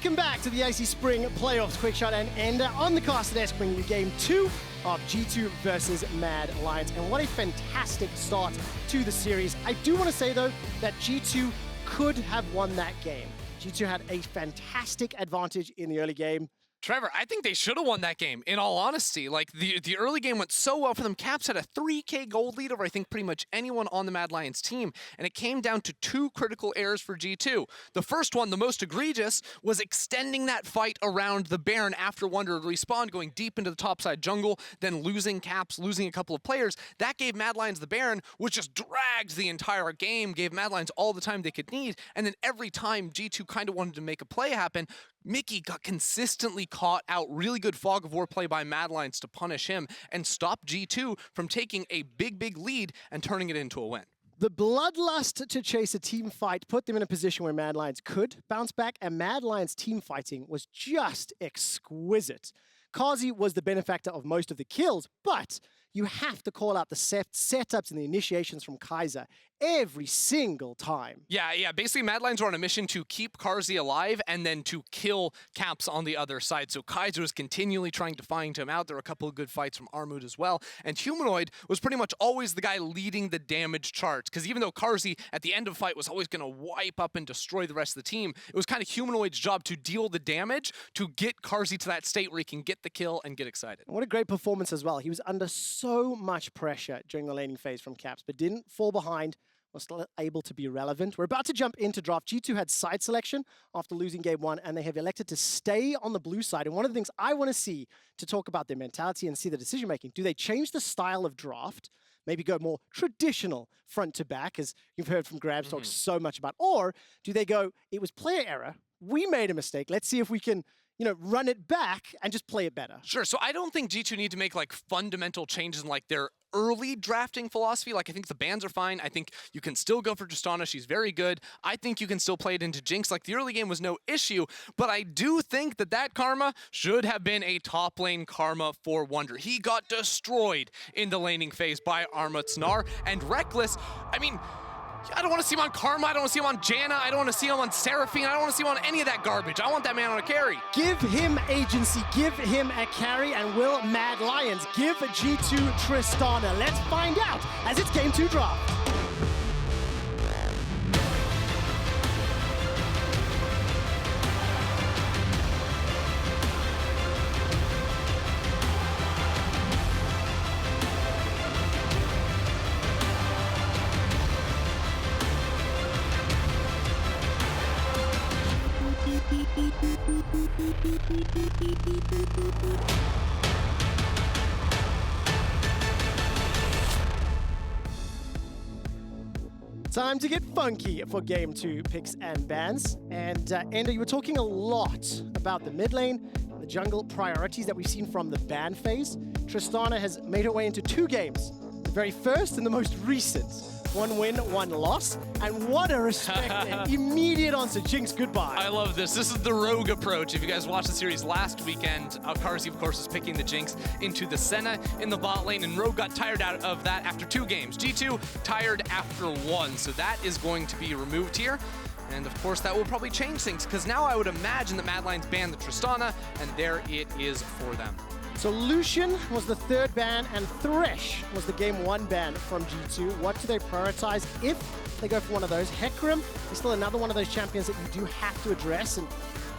Welcome back to the ADC Spring Playoffs. Quickshot and Ender on the cast desk bringing you Game 2 of G2 versus Mad Lions. And what a fantastic start to the series. I do want to say, though, that G2 could have won that game. G2 had a fantastic advantage in the early game. Trevor, I think they should have won that game, in all honesty. Like, the early game went so well for them. Caps had a 3K gold lead over, I think, pretty much anyone on the Mad Lions team, and it came down to 2 critical errors for G2. The first one, the most egregious, was extending that fight around the Baron after Wunder respawned, going deep into the topside jungle, then losing Caps, losing a couple of players. That gave Mad Lions the Baron, which just dragged the entire game, gave Mad Lions all the time they could need, and then every time G2 kind of wanted to make a play happen, Mikyx got consistently caught out. Really good fog of war play by Mad Lions to punish him and stop G2 from taking a big lead and turning it into a win. The bloodlust to chase a team fight put them in a position where Mad Lions could bounce back, and Mad Lions team fighting was just exquisite. Carzzy was the benefactor of most of the kills, but you have to call out the setups and the initiations from Kaiser every single time. Yeah. Basically, Mad Lions were on a mission to keep Carzzy alive and then to kill Caps on the other side. So Kaiser was continually trying to find him out. There were a couple of good fights from Armut as well. And Humanoid was pretty much always the guy leading the damage charts. Because even though Carzzy, at the end of the fight, was always going to wipe up and destroy the rest of the team, it was kind of Humanoid's job to deal the damage to get Carzzy to that state where he can get the kill and get excited. What a great performance as well. He was under so much pressure during the laning phase from Caps, but didn't fall behind, was still able to be relevant. We're about to jump into draft. G2 had side selection after losing game 1, and they have elected to stay on the blue side. And one of the things I want to see to talk about their mentality and see the decision-making, do they change the style of draft, maybe go more traditional front to back, as you've heard from Grabs talk so much about, or do they go, it was player error, we made a mistake, let's see if we can run it back and just play it better? Sure, so I don't think G2 need to make like fundamental changes in like their early drafting philosophy. Like, I think the bans are fine. I think you can still go for Tristana. She's very good. I think you can still play it into Jinx. Like, the early game was no issue, but I do think that Karma should have been a top lane Karma for Wunder. He got destroyed in the laning phase by Armut, Gnar, and Rekkles. I mean, I don't want to see him on Karma. I don't want to see him on Janna. I don't want to see him on Seraphine. I don't want to see him on any of that garbage. I want that man on a carry. Give him agency. Give him a carry. And will Mad Lions give G2 Tristana? Let's find out as it's Game 2 draft. Time to get funky for Game 2 picks and bans. And Ender, you were talking a lot about the mid lane, the jungle priorities that we've seen from the ban phase. Tristana has made her way into 2 games. The very first and the most recent. 1 win, 1 loss, and what a respect. Immediate answer, Jinx, goodbye. I love this. This is the rogue approach. If you guys watched the series last weekend, Carzzy, of course, is picking the Jinx into the Senna in the bot lane, and Rogue got tired out of that after 2 games. G2 tired after 1, so that is going to be removed here. And of course, that will probably change things, because now I would imagine that Mad Lions banned the Tristana, and there it is for them. So Lucian was the 3rd ban, and Thresh was the Game 1 ban from G2. What do they prioritize if they go for one of those? Hecarim is still another one of those champions that you do have to address and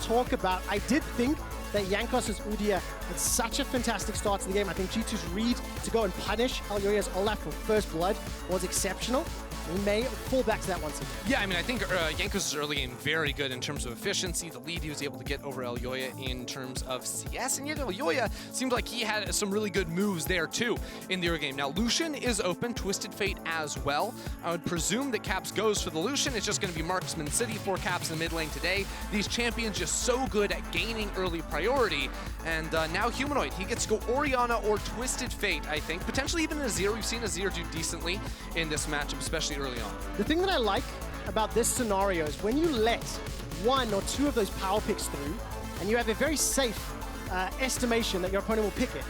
talk about. I did think that Jankos' Udyr had such a fantastic start to the game. I think G2's read to go and punish Elyoya's Olaf for first blood was exceptional. We may fall back to that once again. Yeah, I mean, I think Jankos' early game very good in terms of efficiency. The lead he was able to get over Elyoya in terms of CS, and yet Elyoya seemed like he had some really good moves there too in the early game. Now, Lucian is open, Twisted Fate as well. I would presume that Caps goes for the Lucian. It's just going to be Marksman City for Caps in the mid lane today. These champions just so good at gaining early priority. And now Humanoid, he gets to go Orianna or Twisted Fate, I think. Potentially even Azir. We've seen Azir do decently in this matchup, especially early on. The thing that I like about this scenario is when you let 1 or 2 of those power picks through, and you have a very safe estimation that your opponent will pick it,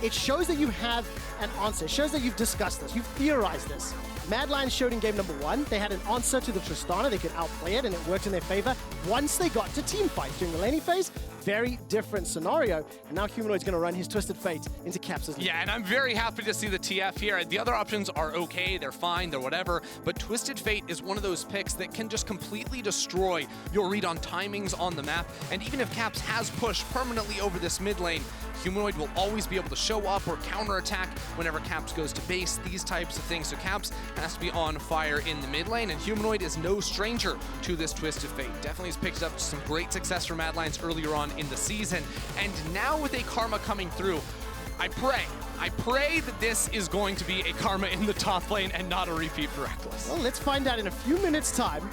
it shows that you have an answer. It shows that you've discussed this, you've theorized this. Mad Lions showed in game number 1, they had an answer to the Tristana, they could outplay it and it worked in their favor. Once they got to team fights during the laning phase, very different scenario. And now Humanoid's gonna run his Twisted Fate into Caps' Yeah, and I'm very happy to see the TF here. The other options are okay, they're fine, they're whatever, but Twisted Fate is one of those picks that can just completely destroy your read on timings on the map. And even if Caps has pushed permanently over this mid lane, Humanoid will always be able to show up or counterattack whenever Caps goes to base, these types of things. So Caps has to be on fire in the mid lane, and Humanoid is no stranger to this Twisted Fate. Definitely has picked up some great success for Mad Lions earlier on in the season. And now with a Karma coming through, I pray that this is going to be a Karma in the top lane and not a repeat for Rekkles. Well, let's find out in a few minutes' time.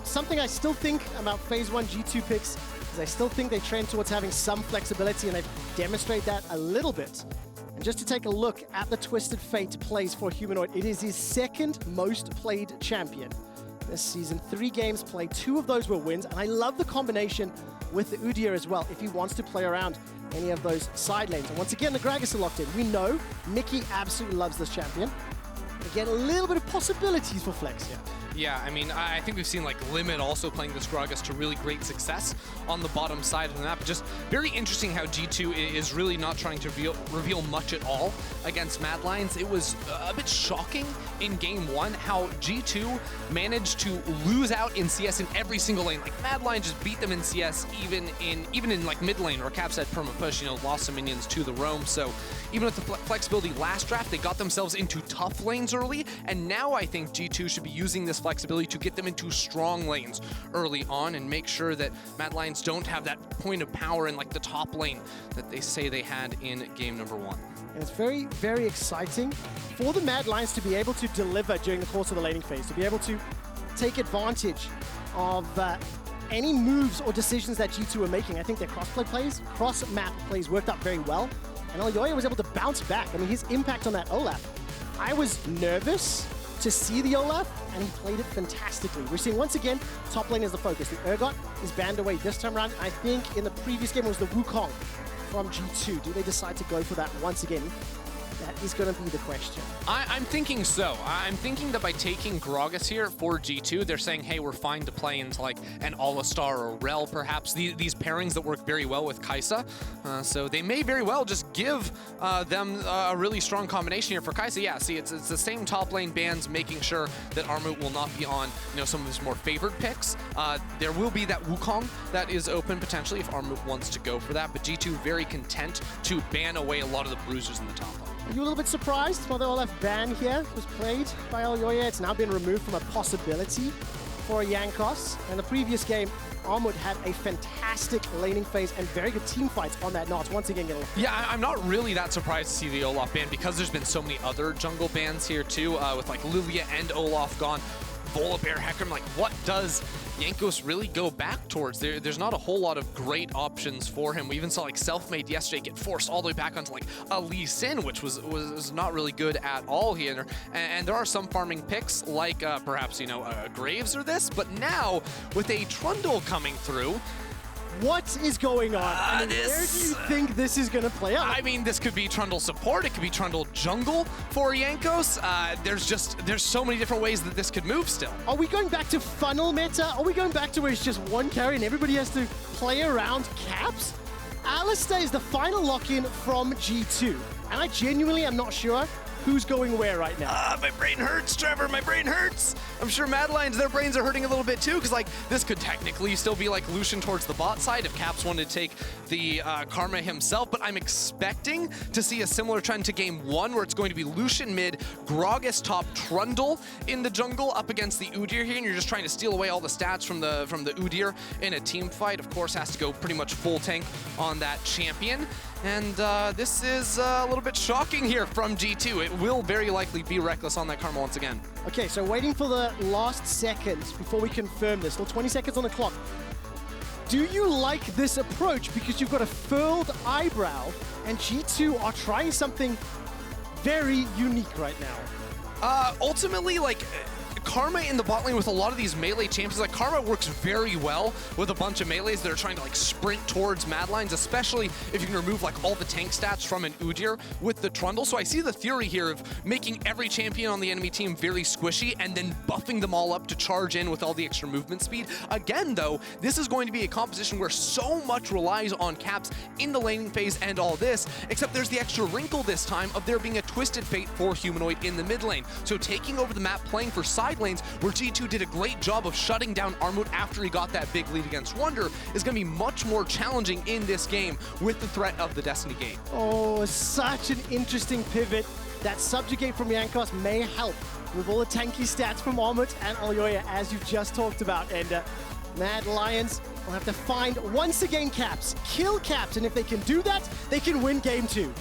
Something I still think about Phase 1 G2 picks is I still think they trend towards having some flexibility, and they've demonstrated that a little bit. And just to take a look at the Twisted Fate plays for Humanoid, it is his second most played champion this season. 3 games played, 2 of those were wins, and I love the combination with the Udyr as well, if he wants to play around any of those side lanes. And once again, the Gragas are locked in. We know Mikyx absolutely loves this champion. Again, a little bit of possibilities for Flex here. Yeah, I mean, I think we've seen like Limit also playing this Gragas to really great success on the bottom side of the map. Just very interesting how G2 is really not trying to reveal much at all against Mad Lions. It was a bit shocking in game 1 how G2 managed to lose out in CS in every single lane. Like Mad Lions just beat them in CS even in like mid lane where Caps had perma push, you know, lost some minions to the roam. So even with the flexibility last draft, they got themselves into tough lanes early, and now I think G2 should be using this flexibility to get them into strong lanes early on and make sure that Mad Lions don't have that point of power in like the top lane that they say they had in game number 1. And it's very, very exciting for the Mad Lions to be able to deliver during the course of the laning phase, to be able to take advantage of any moves or decisions that G2 are making. I think their cross-map plays worked out very well, and Elyoya was able to bounce back. I mean, his impact on that Olaf, I was nervous to see the Olaf, and he played it fantastically. We're seeing, once again, top lane is the focus. The Urgot is banned away this time around. I think in the previous game it was the Wukong from G2. Do they decide to go for that once again? That is going to be the question. I'm thinking so. I'm thinking that by taking Gragas here for G2, they're saying, hey, we're fine to play into like an Alistar or Rel, perhaps. These pairings that work very well with Kai'Sa. So they may very well just give them a really strong combination here for Kai'Sa. Yeah, see, it's the same top lane bans, making sure that Armut will not be on, you know, some of his more favored picks. There will be that Wukong that is open potentially if Armut wants to go for that, but G2 very content to ban away a lot of the bruisers in the top lane. Are you a little bit surprised while the Olaf ban here was played by Elyoya? It's now been removed from a possibility for a Jankos. In the previous game, Armut had a fantastic laning phase and very good team fights on that Notch. Once again, yeah, I'm not really that surprised to see the Olaf ban because there's been so many other jungle bans here too, with like Lilia and Olaf gone. Volibear, Hecarim, like what does Jankos really go back towards? There's not a whole lot of great options for him. We even saw like Selfmade yesterday get forced all the way back onto like a Lee Sin, which was not really good at all here. And there are some farming picks like perhaps, you know, Graves or this, but now with a Trundle coming through, what is going on? I mean, where do you think this is going to play out? I mean, this could be Trundle support. It could be Trundle jungle for Jankos. There's so many different ways that this could move still. Are we going back to funnel meta? Are we going back to where it's just one carry and everybody has to play around Caps? Alistar is the final lock-in from G2. And I genuinely am not sure who's going where right now. My brain hurts, Trevor. My brain hurts. I'm sure Mad Lions, their brains are hurting a little bit too, because like this could technically still be like Lucian towards the bot side if Caps wanted to take the Karma himself. But I'm expecting to see a similar trend to game 1, where it's going to be Lucian mid, Gragas top, Trundle in the jungle up against the Udyr here, and you're just trying to steal away all the stats from the Udyr in a team fight. Of course, has to go pretty much full tank on that champion. And this is a little bit shocking here from G2. It will very likely be Rekkles on that Karma once again. Okay, so waiting for the last second before we confirm this. Still 20 seconds on the clock. Do you like this approach? Because you've got a furled eyebrow, and G2 are trying something very unique right now. Ultimately, like, Karma in the bot lane with a lot of these melee champions, like Karma works very well with a bunch of melees that are trying to like sprint towards mad lines, especially if you can remove like all the tank stats from an Udyr with the Trundle. So I see the theory here of making every champion on the enemy team very squishy and then buffing them all up to charge in with all the extra movement speed. Again though, this is going to be a composition where so much relies on Caps in the laning phase and all this, except there's the extra wrinkle this time of there being a twisted fate for Humanoid in the mid lane. So taking over the map, playing for side lanes, where G2 did a great job of shutting down Armut after he got that big lead against Wunder, is going to be much more challenging in this game with the threat of the Destiny Gate. Oh, such an interesting pivot. That subjugate from Jankos may help with all the tanky stats from Armut and Elyoya, as you've just talked about. And Mad Lions will have to find, once again, Caps, kill Caps, and if they can do that, they can win game 2.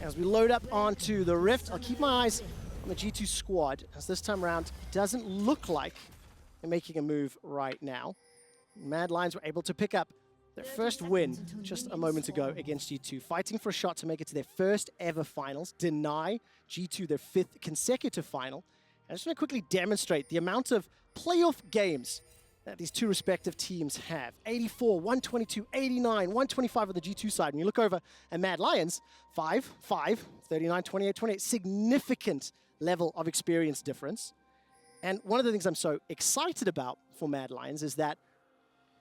As we load up onto the Rift, I'll keep my eyes on the G2 squad, as this time around it doesn't look like they're making a move right now. Mad Lions were able to pick up their first win just a moment ago against G2, fighting for a shot to make it to their first ever finals, deny G2 their 5th consecutive final. I just want to quickly demonstrate the amount of playoff games that these two respective teams have. 84, 122, 89, 125 on the G2 side. When you look over at Mad Lions, 5, 39, 28, 28. Significant level of experience difference. And one of the things I'm so excited about for Mad Lions is that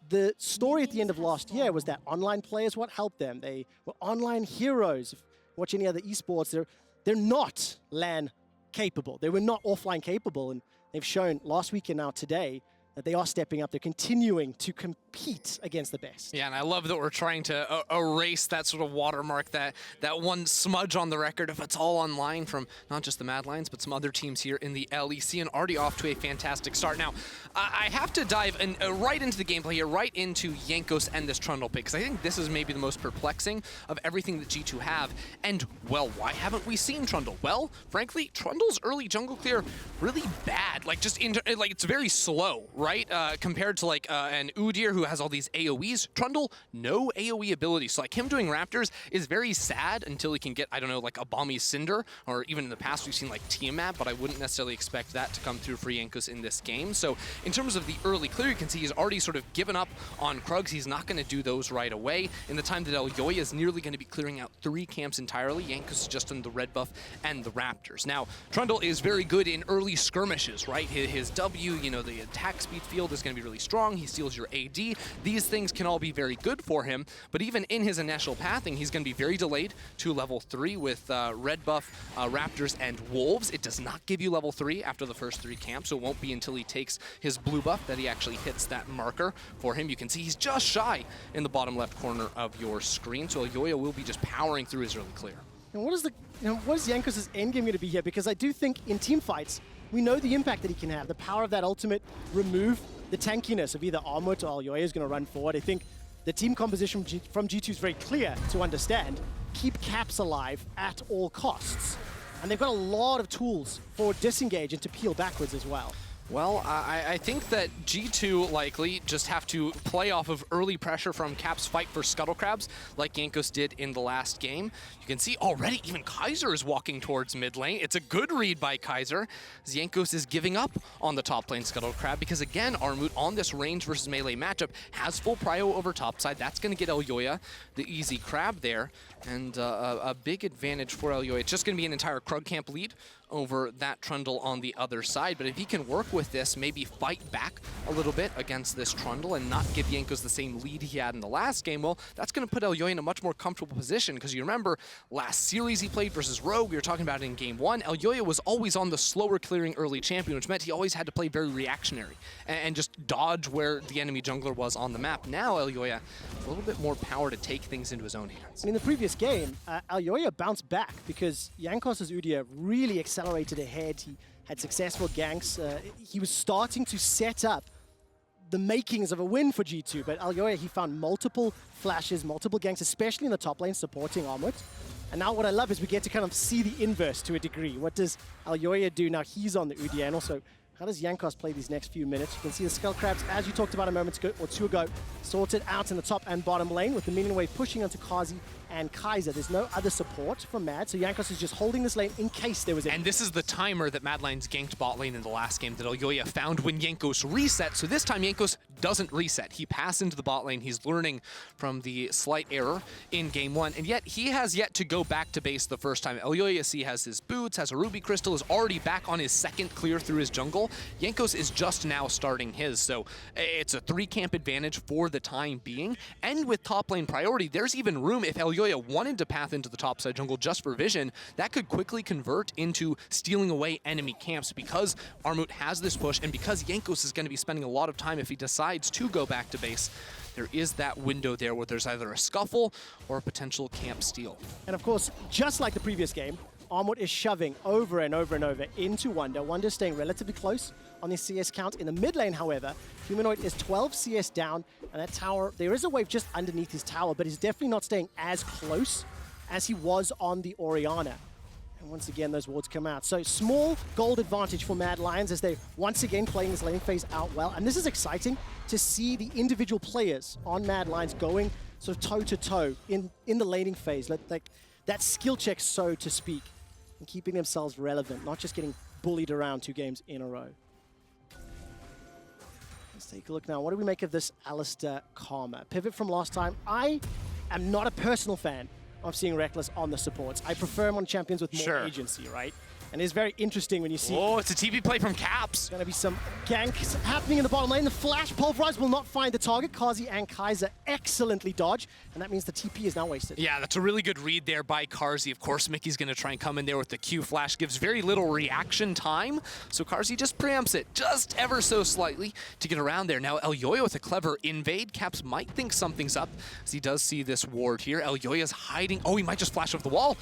the story at the end of last year was that online play is what helped them. They were online heroes. If you watch any other esports, they're not LAN capable. They were not offline capable, and they've shown last week and now today that they are stepping up. They're continuing to compete against the best. Yeah, and I love that we're trying to erase that sort of watermark, that one smudge on the record if it's all online from not just the Mad Lions, but some other teams here in the LEC, and already off to a fantastic start. Now, I have to dive right into the gameplay here, right into Jankos and this Trundle pick, because I think this is maybe the most perplexing of everything that G2 have. And, well, why haven't we seen Trundle? Well, frankly, Trundle's early jungle clear really bad. Like, just like it's very slow, right? Compared to like an Udyr who has all these AoEs, Trundle, no AoE ability. So like him doing Raptors is very sad until he can get, I don't know, like a Balmy Cinder, or even in the past we've seen like Tiamat, but I wouldn't necessarily expect that to come through for Jankos in this game. So in terms of the early clear, you can see he's already sort of given up on Krugs. He's not going to do those right away. In the time that Elyoya is nearly going to be clearing out 3 camps entirely, Jankos is just on the red buff and the Raptors. Now, Trundle is very good in early skirmishes, right? His W, you know, the attack speed field is going to be really strong. He steals your AD. These things can all be very good for him, but even in his initial pathing, he's going to be very delayed to level 3 with red buff, Raptors, and Wolves. It does not give you level 3 after the first 3 camps, so it won't be until he takes his blue buff that he actually hits that marker for him. You can see he's just shy in the bottom left corner of your screen, so Elyoya will be just powering through his early clear. And what is Jankos' endgame going to be here? Because I do think in team fights, we know the impact that he can have. The power of that ultimate, remove the tankiness of either Armut or Elyoya is going to run forward. I think the team composition from G2 is very clear to understand. Keep Caps alive at all costs. And they've got a lot of tools for disengage and to peel backwards as well. Well, I think that G2 likely just have to play off of early pressure from Caps' fight for Scuttle Crabs, like Jankos did in the last game. You can see already even Kaiser is walking towards mid lane. It's a good read by Kaiser. Jankos is giving up on the top lane Scuttle Crab because, again, Armut on this range versus melee matchup has full prio over topside. That's going to get Elyoya the easy crab there, and a big advantage for Elyoya. It's just going to be an entire Krug camp lead over that Trundle on the other side. But if he can work with this, maybe fight back a little bit against this Trundle and not give Jankos the same lead he had in the last game, well, that's going to put Elyoya in a much more comfortable position, because you remember last series he played versus Rogue, we were talking about it in game 1, Elyoya was always on the slower clearing early champion, which meant he always had to play very reactionary and just dodge where the enemy jungler was on the map. Now Elyoya has a little bit more power to take things into his own hands. In the previous game, Elyoya bounced back because Jankos' Udyr really accelerated ahead. He had successful ganks. He was starting to set up the makings of a win for G2, but Elyoya, he found multiple flashes, multiple ganks, especially in the top lane supporting Armut. And now what I love is we get to kind of see the inverse to a degree. What does Elyoya do now? He's on the Udyr, and also how does Jankos play these next few minutes? You can see the Skull Crabs, as you talked about a moment ago, or two ago, sorted out in the top and bottom lane with the minion wave pushing onto Carzzy and Kai'Sa. There's no other support from Mad, so Jankos is just holding this lane in case there was any. And this is the timer that Mad Lions ganked bot lane in the last game that Elyoya found when Jankos reset. So this time Jankos doesn't reset. He passed into the bot lane. He's learning from the slight error in game 1, and yet he has yet to go back to base the first time. Elyoya has his boots, has a ruby crystal, is already back on his second clear through his jungle. Jankos is just now starting his, so it's a 3-camp advantage for the time being. And with top lane priority, there's even room if Elyoya wanted to path into the top side jungle just for vision, that could quickly convert into stealing away enemy camps because Armut has this push and because Jankos is going to be spending a lot of time if he decides to go back to base. There is that window there where there's either a scuffle or a potential camp steal. And of course, just like the previous game, Armut is shoving over and over and over into Wunder. Wunder staying relatively close on the CS count. In the mid lane, however, Humanoid is 12 CS down, and that tower, there is a wave just underneath his tower, but he's definitely not staying as close as he was on the Orianna. And once again, those wards come out. So small gold advantage for Mad Lions as they once again playing this laning phase out well. And this is exciting to see the individual players on Mad Lions going sort of toe-to-toe in the laning phase. Like that skill check, so to speak, and keeping themselves relevant, not just getting bullied around 2 games in a row. Let's take a look now. What do we make of this Alistar Karma? Pivot from last time. I am not a personal fan of seeing Rekkles on the supports. I prefer him on champions with more agency, right? And it's very interesting when you see... Oh, it's a TP play from Caps. Going to be some ganks happening in the bottom lane. The flash pulverize will not find the target. Carzzy and Kaiser excellently dodge, and that means the TP is now wasted. Yeah, that's a really good read there by Carzzy. Of course, Miky's going to try and come in there with the Q flash. Gives very little reaction time, so Carzzy just preempts it just ever so slightly to get around there. Now, Elyoya with a clever invade. Caps might think something's up, as he does see this ward here. Elyoya's hiding. Oh, he might just flash over the wall,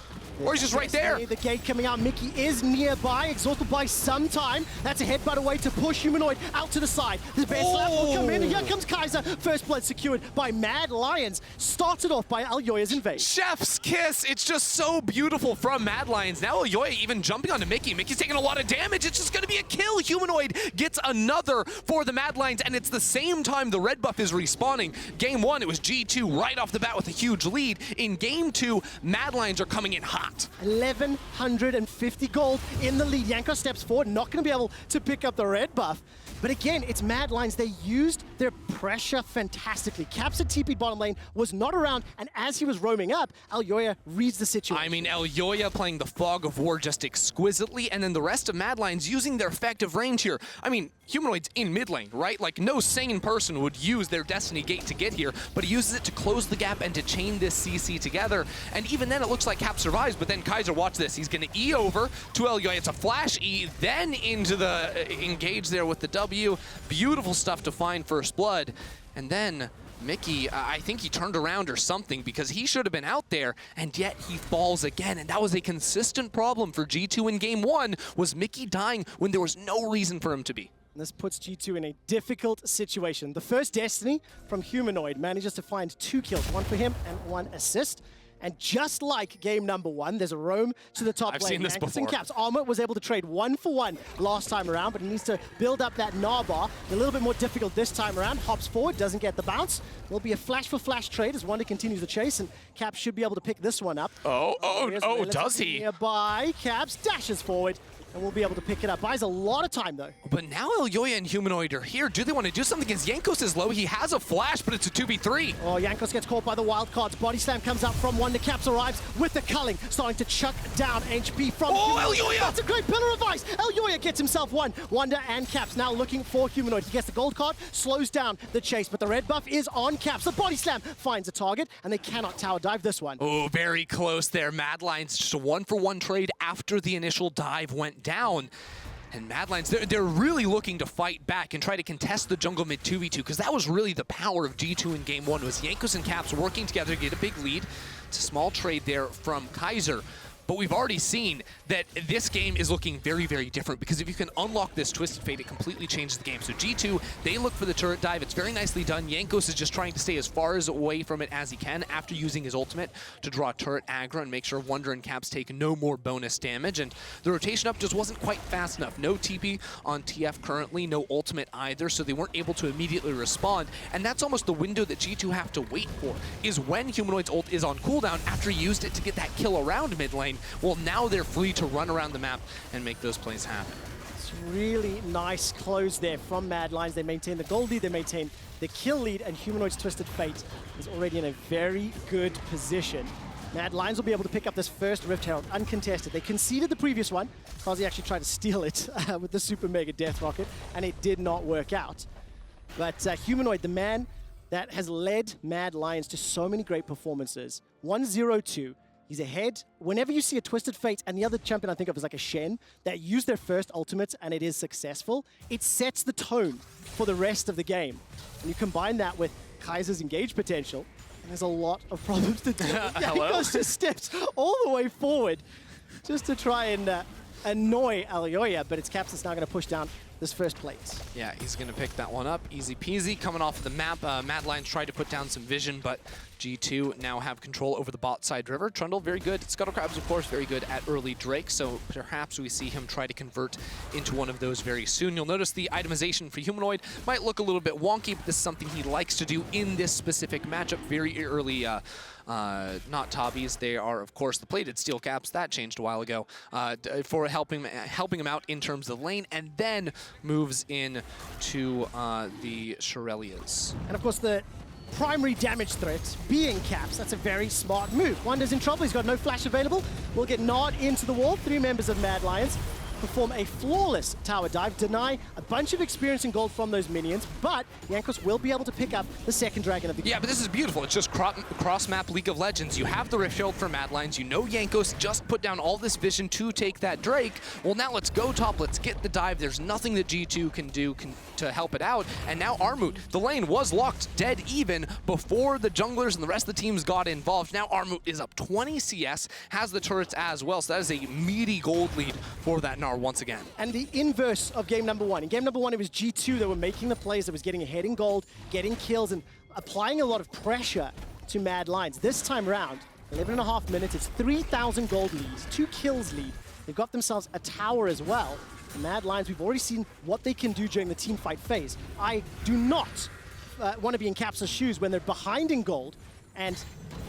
or he's just right there. The gate coming out. Mikyx is nearby, exhausted by some time. That's a headbutt away to push Humanoid out to the side. The bear slap will come in, and here comes Kai'Sa. First blood secured by Mad Lions. Started off by Elyoya's invade. Chef's kiss. It's just so beautiful from Mad Lions. Now Elyoya even jumping onto Mikyx. Miky's taking a lot of damage. It's just going to be a kill. Humanoid gets another for the Mad Lions, and it's the same time the red buff is respawning. Game 1, it was G2 right off the bat with a huge lead. In Game 2, Mad Lions are coming in hot. 1,150 gold in the lead. Jankos steps forward, not going to be able to pick up the red buff. But again, it's Mad Lions. They used their pressure fantastically. Caps at TP bottom lane was not around, and as he was roaming up, Elyoya reads the situation. I mean, Elyoya playing the Fog of War just exquisitely, and then the rest of Mad Lions using their effective range here. I mean, Humanoid's in mid lane, right? Like, no sane person would use their Destiny Gate to get here, but he uses it to close the gap and to chain this CC together. And even then, it looks like Cap survives, but then Kaiser, watch this. He's going to E over to Elyoya. It's a flash E, then into the engage there with the W. Beautiful stuff to find first blood. And then Mikyx, I think he turned around or something because he should have been out there, and yet he falls again. And that was a consistent problem for G2 in Game 1, was Mikyx dying when there was no reason for him to be. And this puts G2 in a difficult situation. The first Destiny from Humanoid manages to find 2 kills, 1 for him and 1 assist. And just like game number 1, there's a roam to the top lane. I've seen this before. Caps. Armut was able to trade 1 for 1 last time around, but he needs to build up that Gnar bar. A little bit more difficult this time around. Hops forward, doesn't get the bounce. There'll be a flash for flash trade as Wunder continues the chase, and Caps should be able to pick this one up. Oh, does he? Nearby, Caps dashes forward, and we'll be able to pick it up. Buys a lot of time, though. But now Elyoya and Humanoid are here. Do they want to do something? Because Jankos is low. He has a flash, but it's a 2v3. Oh, Jankos gets caught by the wild cards. Body slam comes out from Wunder. Caps arrives with the culling, starting to chuck down HP from Humanoid. Elyoya! That's a great pillar of ice. Elyoya gets himself 1. Wunder and Caps now looking for Humanoid. He gets the gold card, slows down the chase, but the red buff is on Caps. The body slam finds a target, and they cannot tower dive this one. Oh, very close there. Mad Lions, just a 1-for-1 trade after the initial dive went down. And Mad Lions, they're really looking to fight back and try to contest the jungle mid 2v2, because that was really the power of G2 in Game 1, was Jankos and Caps working together to get a big lead. It's a small trade there from Kaiser. but we've already seen that this game is looking very, very different, because if you can unlock this Twisted Fate, it completely changes the game. So G2, they look for the turret dive. It's very nicely done. Jankos is just trying to stay as far away from it as he can after using his ultimate to draw turret aggro and make sure Wunder and Caps take no more bonus damage. And the rotation up just wasn't quite fast enough. No TP on TF currently, no ultimate either, so they weren't able to immediately respond. And that's almost the window that G2 have to wait for, is when Humanoid's ult is on cooldown after he used it to get that kill around mid lane. Well, now they're free to run around the map and make those plays happen. It's really nice close there from Mad Lions. They maintain the gold lead, they maintain the kill lead, and Humanoid's Twisted Fate is already in a very good position. Mad Lions will be able to pick up this first Rift Herald uncontested. They conceded the previous one. Carzzy actually tried to steal it with the Super Mega Death Rocket, and it did not work out. But Humanoid, the man that has led Mad Lions to so many great performances, 1-0-2. He's ahead. Whenever you see a Twisted Fate, and the other champion I think of is like a Shen, that use their first ultimate and it is successful, it sets the tone for the rest of the game. And you combine that with Kaiser's engage potential, and there's a lot of problems to deal with. Jankos just steps all the way forward just to try and annoy Elyoya, but it's Caps that's now going to push down this first plate. Yeah, he's going to pick that one up. Easy peasy. Coming off the map, Mad Lions tried to put down some vision, but G2 now have control over the bot side river. Trundle, very good. Scuttlecrabs, of course, very good at early Drake, so perhaps we see him try to convert into one of those very soon. You'll notice the itemization for Humanoid might look a little bit wonky, but this is something he likes to do in this specific matchup. Very early, not Tabbies, they are, of course, the plated steel caps. That changed a while ago, for helping him out in terms of the lane, and then moves in to the Shirelias. And of course, the primary damage threat being Caps. That's a very smart move. Wunder's in trouble. He's got no flash available. Will get gnawed into the wall. 3 members of Mad Lions perform a flawless tower dive, deny a bunch of experience and gold from those minions, but Jankos will be able to pick up the second dragon of the game. Yeah, but this is beautiful. It's just cross-map League of Legends. You have the Rift Shield for Mad Lions. You know Jankos just put down all this vision to take that Drake. Well, now let's go top. Let's get the dive. There's nothing that G2 can do to help it out. And now Armut, the lane was locked dead even before the junglers and the rest of the teams got involved. Now Armut is up 20 CS, has the turrets as well, so that is a meaty gold lead for that Gnar once again. And the inverse of game number 1. In game number 1, it was G2 that were making the plays, that was getting ahead in gold, getting kills, and applying a lot of pressure to Mad Lions. This time round, 11.5 minutes, it's 3,000 gold leads, 2 kills lead. They've got themselves a tower as well. The Mad Lions, we've already seen what they can do during the team fight phase. I do not want to be in Caps' shoes when they're behind in gold, and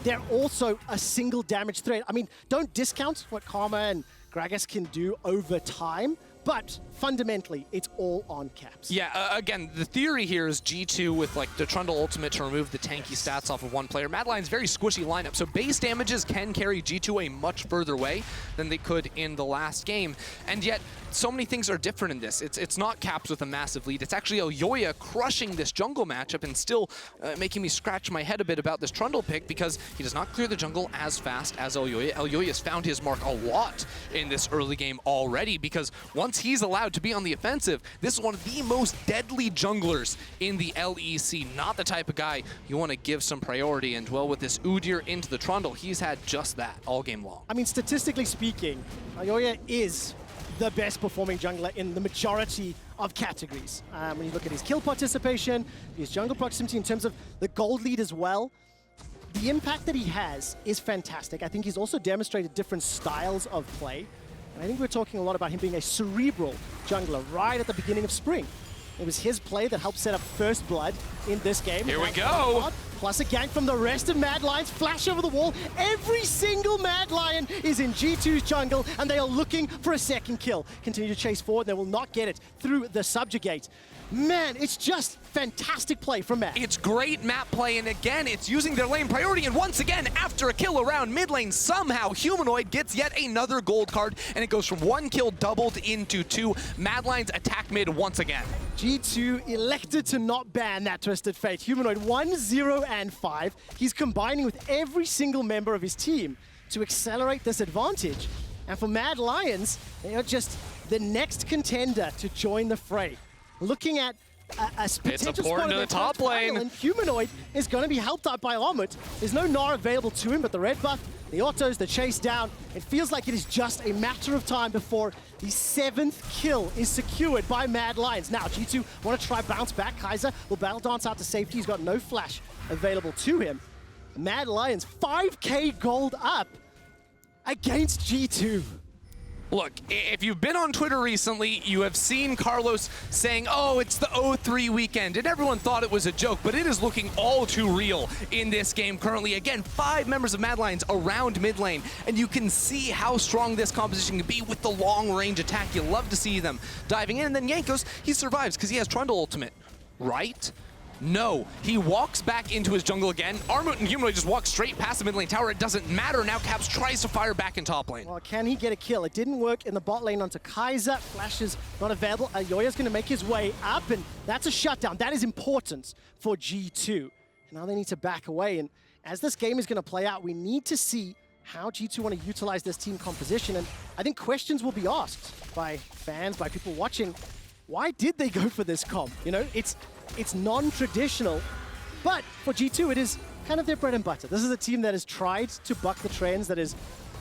they're also a single damage threat. I mean, don't discount what Karma and Gragas can do over time, but fundamentally, it's all on Caps. Yeah, again, the theory here is G2 with like the Trundle ultimate to remove the tanky stats off of one player. Mad Lions very squishy lineup, so base damages can carry G2 a much further way than they could in the last game. And yet, so many things are different in this. It's not Caps with a massive lead. It's actually Elyoya crushing this jungle matchup and still making me scratch my head a bit about this Trundle pick, because he does not clear the jungle as fast as Elyoya. Elyoya's found his mark a lot in this early game already, because once he's allowed to be on the offensive, this is one of the most deadly junglers in the LEC. Not the type of guy you want to give some priority, and well, with this Udyr into the Trundle, he's had just that all game long. I mean, statistically speaking, Elyoya is the best performing jungler in the majority of categories. When you look at his kill participation, his jungle proximity, in terms of the gold lead as well, the impact that he has is fantastic. I think he's also demonstrated different styles of play. And I think we're talking a lot about him being a cerebral jungler right at the beginning of Spring. It was his play that helped set up first blood in this game. Here we go! Plus a gank from the rest of Mad Lions, flash over the wall. Every single Mad Lion is in G2's jungle, and they are looking for a second kill. Continue to chase forward, they will not get it through the subjugate. Man, it's just fantastic play from Mad. It's great map play, and again, it's using their lane priority, and once again, after a kill around mid lane, somehow Humanoid gets yet another gold card, and it goes from 1 kill doubled into 2. Mad Lions attack mid once again. G2 elected to not ban that Twisted Fate. Humanoid 1-0-5. He's combining with every single member of his team to accelerate this advantage. And for Mad Lions, they are just the next contender to join the fray. Looking at a potential important to the top lane. And Humanoid is going to be helped out by Armut. There's no Gnar available to him, but the red buff, the autos, the chase down, it feels like it is just a matter of time before the 7th kill is secured by Mad Lions. Now, G2 want to try bounce back. Kai'Sa will battle dance out to safety. He's got no flash available to him. Mad Lions, 5k gold up against G2. Look, if you've been on Twitter recently, you have seen Carlos saying, oh, it's the 0-3 weekend, and everyone thought it was a joke, but it is looking all too real in this game currently. Again, 5 members of Mad Lions around mid lane, and you can see how strong this composition can be with the long-range attack. You love to see them diving in, and then Jankos, he survives because he has Trundle ultimate, right? No, he walks back into his jungle again. Armut and Humanoid just walk straight past the mid lane tower. It doesn't matter. Now Caps tries to fire back in top lane. Well, can he get a kill? It didn't work in the bot lane onto Kai'Sa. Flash is not available. Elyoya's going to make his way up, and that's a shutdown. That is important for G2. Now they need to back away, and as this game is going to play out, we need to see how G2 want to utilize this team composition, and I think questions will be asked by fans, by people watching. Why did they go for this comp? You know, it's non-traditional, but for G2, it is kind of their bread and butter. This is a team that has tried to buck the trends, that has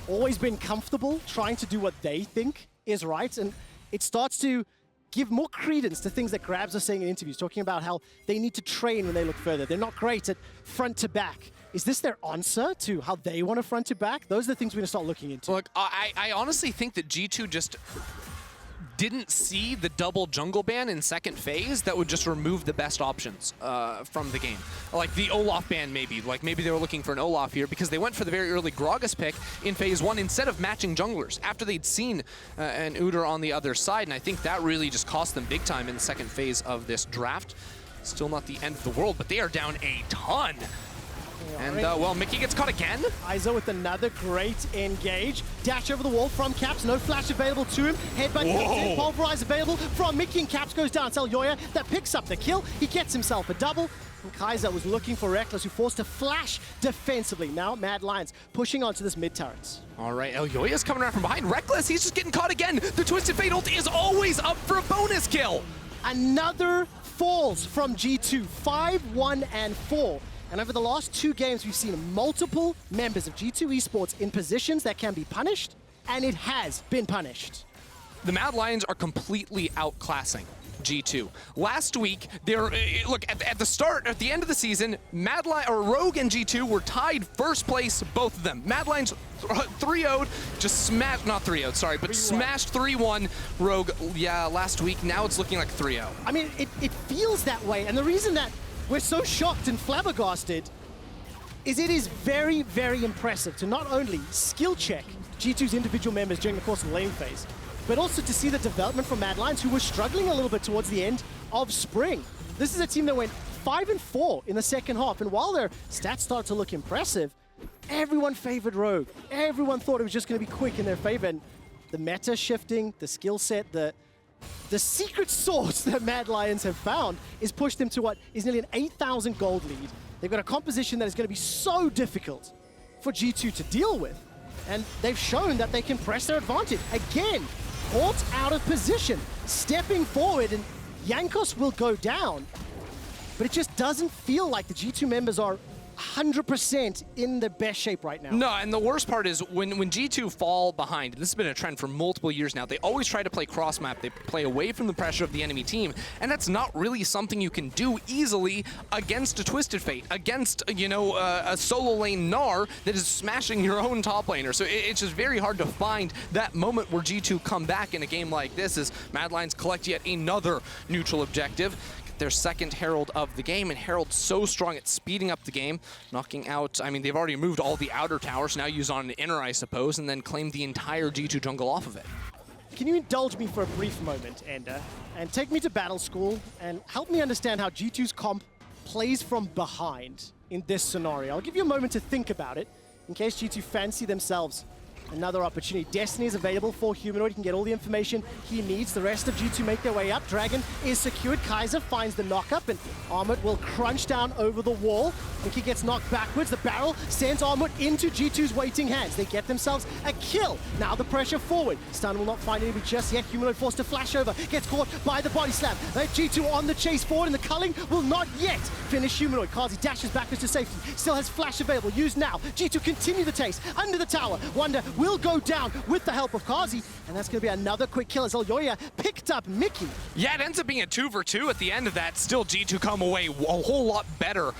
always been comfortable trying to do what they think is right, and it starts to give more credence to things that Grabs are saying in interviews, talking about how they need to train when they look further. They're not great at front to back. Is this their answer to how they want to front to back? Those are the things we're going to start looking into. Look, I honestly think that G2 just didn't see the double jungle ban in second phase that would just remove the best options from the game. Like the Olaf ban maybe. Like maybe they were looking for an Olaf here because they went for the very early Gragas pick in phase 1 instead of matching junglers after they'd seen an Udyr on the other side. And I think that really just cost them big time in the second phase of this draft. Still not the end of the world, but they are down a ton. And, well, Mikyx gets caught again. Kai'Sa with another great engage. Dash over the wall from Caps. No flash available to him. Headbutt, pulverize available from Mikyx, and Caps goes down. It's Elyoya that picks up the kill. He gets himself a double. And Kai'Sa was looking for Rekkles, who forced a flash defensively. Now Mad Lions pushing onto this mid turret. All right, Elyoya's coming around from behind. Rekkles, he's just getting caught again. The Twisted Fate ult is always up for a bonus kill. Another falls from G2. 5-1 and 4. And over the last 2 games, we've seen multiple members of G2 Esports in positions that can be punished, and it has been punished. The Mad Lions are completely outclassing G2. Last week, they're look at the start, at the end of the season, Rogue and G2 were tied first place, both of them. Mad Lions 3-0'd, just smashed, not 3-0'd, sorry, but smashed 3-1 Rogue, yeah, last week. Now it's looking like 3-0. I mean, it feels that way, and the reason that we're so shocked and flabbergasted is it is very, very impressive to not only skill check G2's individual members during the course of the lane phase, but also to see the development from Mad Lions, who were struggling a little bit towards the end of spring. This is a team that went 5-4 in the second half, and while their stats started to look impressive, everyone favored Rogue. Everyone thought it was just going to be quick in their favor, and the meta shifting, the skill set, the secret sauce that Mad Lions have found is pushed them to what is nearly an 8,000 gold lead. They've got a composition that is going to be so difficult for G2 to deal with. And they've shown that they can press their advantage. Again, caught out of position, stepping forward, and Jankos will go down. But it just doesn't feel like the G2 members are 100% in the best shape right now. No, and the worst part is when G2 fall behind, this has been a trend for multiple years now, they always try to play cross-map. They play away from the pressure of the enemy team, and that's not really something you can do easily against a Twisted Fate, against, you know, a solo lane Gnar that is smashing your own top laner. So it's just very hard to find that moment where G2 come back in a game like this as Mad Lions collect yet another neutral objective. Their second Herald of the game, and Herald's so strong at speeding up the game, knocking out, I mean, they've already moved all the outer towers, now use on an inner, I suppose, and then claim the entire G2 jungle off of it. Can you indulge me for a brief moment, Ender, and take me to battle school and help me understand how G2's comp plays from behind in this scenario? I'll give you a moment to think about it, in case G2 fancy themselves Another opportunity. Destiny is available for Humanoid. He can get all the information he needs. The rest of G2 make their way up. Dragon is secured. Kai'Sa finds the knock-up, and Armut will crunch down over the wall. Mikyx gets knocked backwards. The barrel sends Armut into G2's waiting hands. They get themselves a kill. Now the pressure forward. Stun will not find anybody just yet. Humanoid forced to flash over. Gets caught by the body slam. G2 on the chase forward, and the culling will not yet finish Humanoid. Carzzy dashes backwards to safety. Still has flash available. Used now. G2 continue the chase. Under the tower. Wunder will go down with the help of Carzzy, and that's going to be another quick kill as Elyoya picked up Mikyx. Yeah, it ends up being a 2-for-2 at the end of that. Still, G2 come away a whole lot better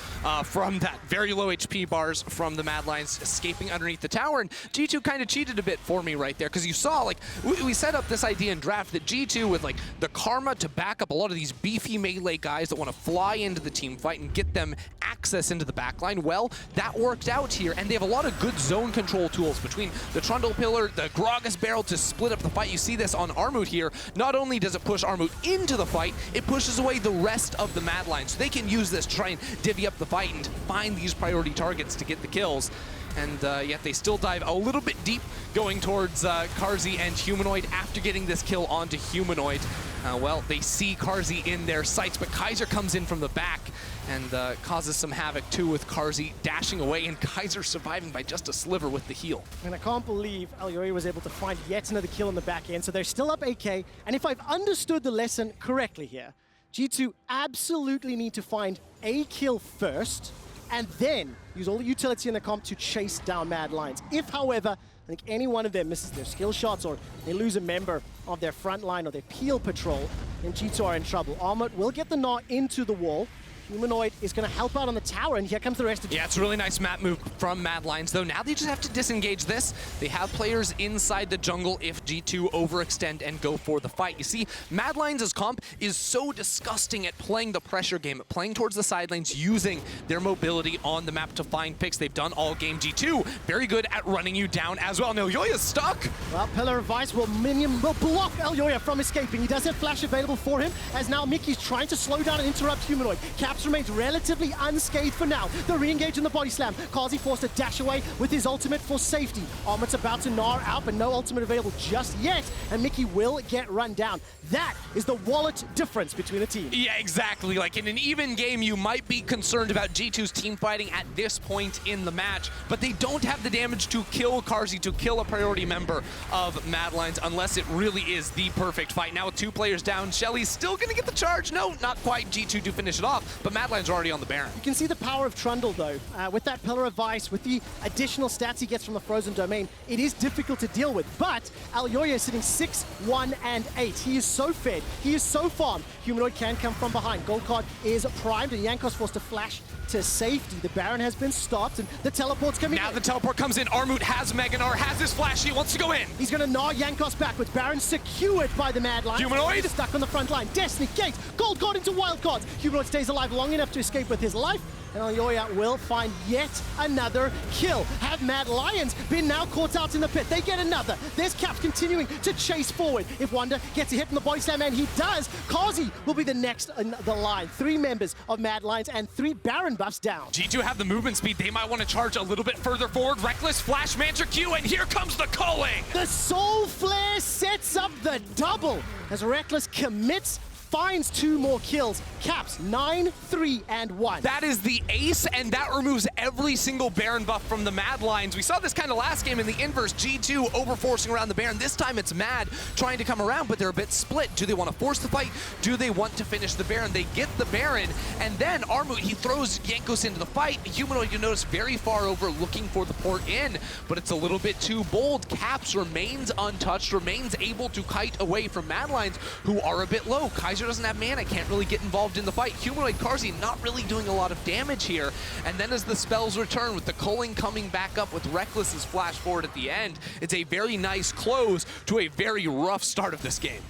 from that. Very low HP bars from the Mad Lions escaping underneath the tower, and G2 kind of cheated a bit for me right there, because you saw, like, we set up this idea in draft that G2 with, like, the Karma to back up a lot of these beefy melee guys that want to fly into the team fight and get them access into the backline. Well, that worked out here, and they have a lot of good zone control tools between the Trundle pillar, the Gragas barrel to split up the fight. You see this on Armut here. Not only does it push Armut into the fight, it pushes away the rest of the Mad Lions. So they can use this to try and divvy up the fight and find these priority targets to get the kills. And yet they still dive a little bit deep going towards Carzzy and Humanoid after getting this kill onto Humanoid. Well, they see Carzzy in their sights, but Kaiser comes in from the back and causes some havoc too with Carzzy dashing away and Kaiser surviving by just a sliver with the heal. And I can't believe Elyoya was able to find yet another kill on the back end, so they're still up 8k. And if I've understood the lesson correctly here, G2 absolutely need to find a kill first, and then use all the utility in the comp to chase down Mad Lions. If, however, I think any one of them misses their skill shots or they lose a member of their front line or their peel patrol, then G2 are in trouble. Armut will get the Gnar into the wall. Humanoid is going to help out on the tower, and here comes the rest of G2. Yeah, it's a really nice map move from Mad Lions, though. Now they just have to disengage this. They have players inside the jungle if G2 overextend and go for the fight. You see, Mad Lions' comp is so disgusting at playing the pressure game, at playing towards the side lanes, using their mobility on the map to find picks. They've done all game. G2, very good at running you down as well. Now, Elyoya's stuck. Well, Pillar of Vice will block Elyoya from escaping. He does have flash available for him, as now Mikyx trying to slow down and interrupt Humanoid. Remains relatively unscathed for now. The re-engage in the body slam. Carzzy forced to dash away with his ultimate for safety. Armut's about to Gnar out, but no ultimate available just yet, and Mikyx will get run down. That is the wallet difference between the teams. Yeah, exactly. Like in an even game, you might be concerned about G2's team fighting at this point in the match, but they don't have the damage to kill Carzzy, to kill a priority member of Mad Lions, unless it really is the perfect fight. Now with 2 players down, Shelly's still gonna get the charge. No, not quite. G2 to finish it off, but Mad Lions are already on the Baron. You can see the power of Trundle, though. With that Pillar of Vice, with the additional stats he gets from the Frozen Domain, it is difficult to deal with. But Elyoya is sitting 6, 1, and 8. He is so fed. He is so farmed. Humanoid can come from behind. Gold card is primed, and Jankos forced to flash to safety. The Baron has been stopped, and the teleport's coming in. Now the teleport comes in. Armut has Gnar, has his flash. He wants to go in. He's going to gnaw Jankos backwards. Baron secured by the Mad Lions. Humanoid stuck on the front line. Destiny, Gate, Gold card into Wild Cards. Humanoid stays alive long enough to escape with his life, and Elyoya will find yet another kill. Have Mad Lions been now caught out in the pit? They get another. There's Caps continuing to chase forward. If Wunder gets a hit from the body slam, and he does, Carzzy will be the next in the line. 3 members of Mad Lions and 3 Baron buffs down. G2 have the movement speed. They might want to charge a little bit further forward. Rekkles, Flash, Mantra Q, and here comes the culling. The Soul Flare sets up the double as Rekkles commits, finds 2 more kills. Caps 9, 3, and 1. That is the ace, and that removes every single Baron buff from the Mad Lions. We saw this kind of last game in the inverse. G2 overforcing around the Baron. This time it's Mad trying to come around, but they're a bit split. Do they want to force the fight? Do they want to finish the Baron? They get the Baron, and then Armut, he throws Jankos into the fight. Humanoid, you notice, very far over looking for the port in, but it's a little bit too bold. Caps remains untouched, remains able to kite away from Mad Lions, who are a bit low. Kaiser doesn't have mana, can't really get involved in the fight. Humanoid, Carzzy not really doing a lot of damage here. And then as the spells return, with the culling coming back up with Rekkles' flash forward at the end, it's a very nice close to a very rough start of this game.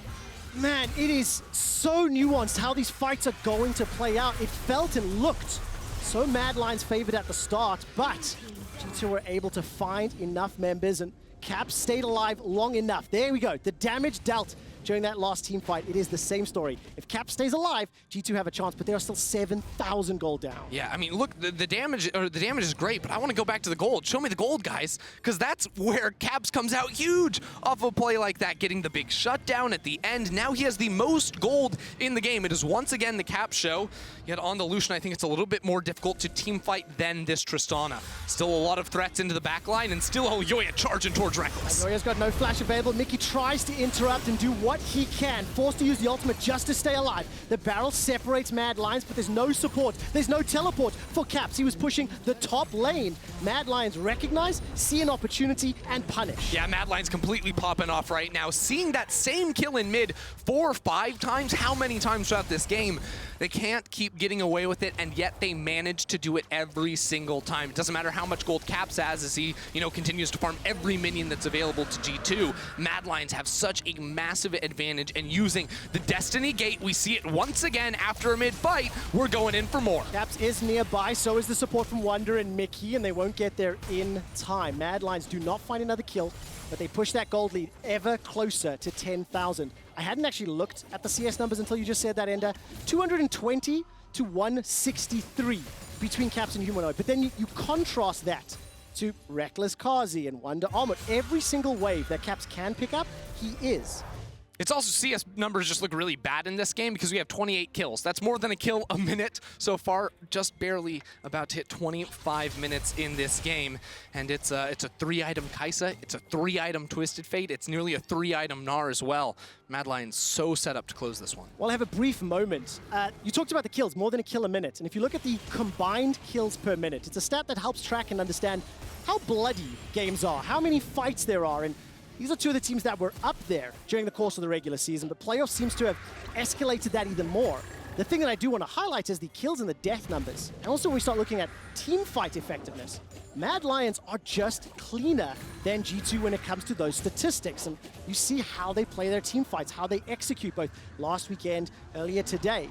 Man, it is so nuanced how these fights are going to play out. It felt and looked so Mad Lions favored at the start, but G2 were able to find enough members and Caps stayed alive long enough. There we go. The damage dealt during that last team fight, it is the same story. If Caps stays alive, G2 have a chance, but they are still 7,000 gold down. Yeah, I mean, look, the damage is great, but I want to go back to the gold. Show me the gold, guys, because that's where Caps comes out huge off a play like that, getting the big shutdown at the end. Now he has the most gold in the game. It is once again the Caps show. Yet on the Lucian, I think it's a little bit more difficult to team fight than this Tristana. Still a lot of threats into the back line, and still Elyoya charging towards Rekkles. Elyoya's got no flash available. Mikyx tries to interrupt and do what he can, forced to use the ultimate just to stay alive. The barrel separates Mad Lions, but there's no support. There's no teleport for Caps. He was pushing the top lane. Mad Lions recognize, see an opportunity, and punish. Yeah, Mad Lions completely popping off right now. Seeing that same kill in mid 4 or 5 times, how many times throughout this game? They can't keep getting away with it, and yet they manage to do it every single time. It doesn't matter how much gold Caps has as he, continues to farm every minion that's available to G2. Mad Lions have such a massive advantage, and using the Destiny Gate, we see it once again after a mid-fight. We're going in for more. Caps is nearby, so is the support from Wunder and Mikyx, and they won't get there in time. Mad Lions do not find another kill, but they push that gold lead ever closer to 10,000. I hadn't actually looked at the CS numbers until you just said that, Ender. 220 to 163 between Caps and Humanoid. But then you contrast that to Rekkles Carzzy and Wunder Armut. Every single wave that Caps can pick up, he is. It's also, CS numbers just look really bad in this game because we have 28 kills. That's more than a kill a minute so far, just barely about to hit 25 minutes in this game. And it's a 3-item Kai'Sa, it's a 3-item Twisted Fate, it's nearly a 3-item Gnar as well. Mad Lions so set up to close this one. Well, I have a brief moment. You talked about the kills, more than a kill a minute. And if you look at the combined kills per minute, it's a stat that helps track and understand how bloody games are, how many fights there are. And these are two of the teams that were up there during the course of the regular season, but playoffs seems to have escalated that even more. The thing that I do want to highlight is the kills and the death numbers. And also when we start looking at team fight effectiveness, Mad Lions are just cleaner than G2 when it comes to those statistics. And you see how they play their team fights, how they execute both last weekend, earlier today.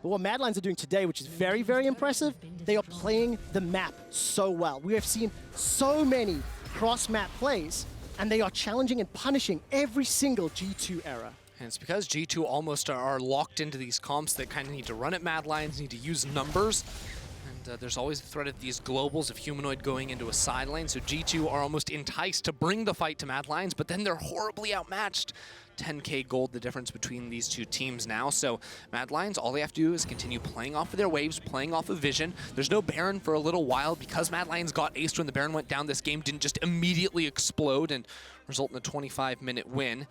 But what Mad Lions are doing today, which is very, very impressive, they are playing the map so well. We have seen so many cross-map plays, and they are challenging and punishing every single G2 era. And it's because G2 almost are locked into these comps that kind of need to run at Mad Lions, need to use numbers. And there's always the threat of these globals of Humanoid going into a side lane, so G2 are almost enticed to bring the fight to Mad Lions, but then they're horribly outmatched. 10k gold the difference between these two teams now, so Mad Lions, all they have to do is continue playing off of their waves, playing off of vision. There's no Baron for a little while because Mad Lions got aced when the Baron went down. This game didn't just immediately explode and result in a 25-minute win.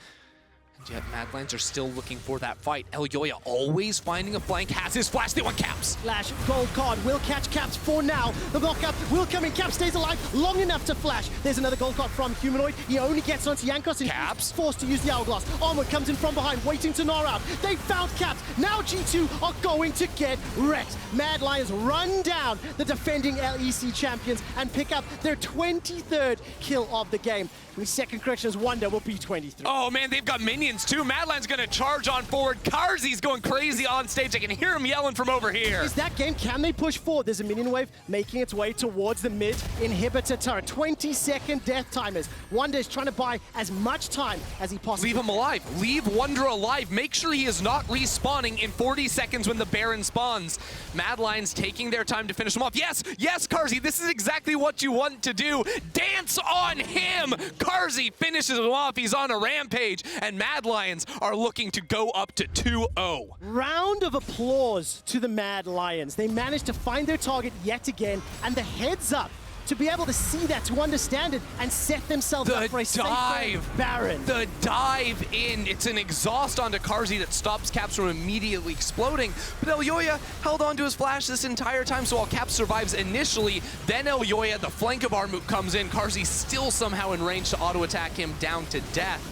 And yet Mad Lions are still looking for that fight. Elyoya always finding a flank, has his flash, they want Caps. Flash, gold card, will catch Caps for now. The knockup will come in, Caps stays alive long enough to flash. There's another gold card from Humanoid. He only gets onto Jankos and Caps forced to use the Hourglass. Armut comes in from behind, waiting to Gnar out. They found Caps. Now G2 are going to get wrecked. Mad Lions run down the defending LEC champions and pick up their 23rd kill of the game. The second correction is Wunder will be 23. Oh man, they've got minions too. Mad Lions gonna charge on forward. Carzzy's going crazy on stage. I can hear him yelling from over here. Is that game? Can they push forward? There's a minion wave making its way towards the mid inhibitor turret. 20-second death timers. Wunder is trying to buy as much time as he possibly can. Leave him alive. Leave Wunder alive. Make sure he is not respawning in 40 seconds when the Baron spawns. Mad Lions taking their time to finish him off. Yes, yes, Carzzy, this is exactly what you want to do. Dance on him. Carzzy finishes him off. He's on a rampage, and Mad Lions are looking to go up to 2-0. Round of applause to the Mad Lions. They managed to find their target yet again, and the heads up to be able to see that, to understand it, and set themselves up for a safe Baron. The dive in. It's an exhaust onto Carzzy that stops Caps from immediately exploding. But Elyoya held on to his flash this entire time, so while Caps survives initially, then Elyoya, the flank of Armut, comes in. Carzzy still somehow in range to auto-attack him down to death.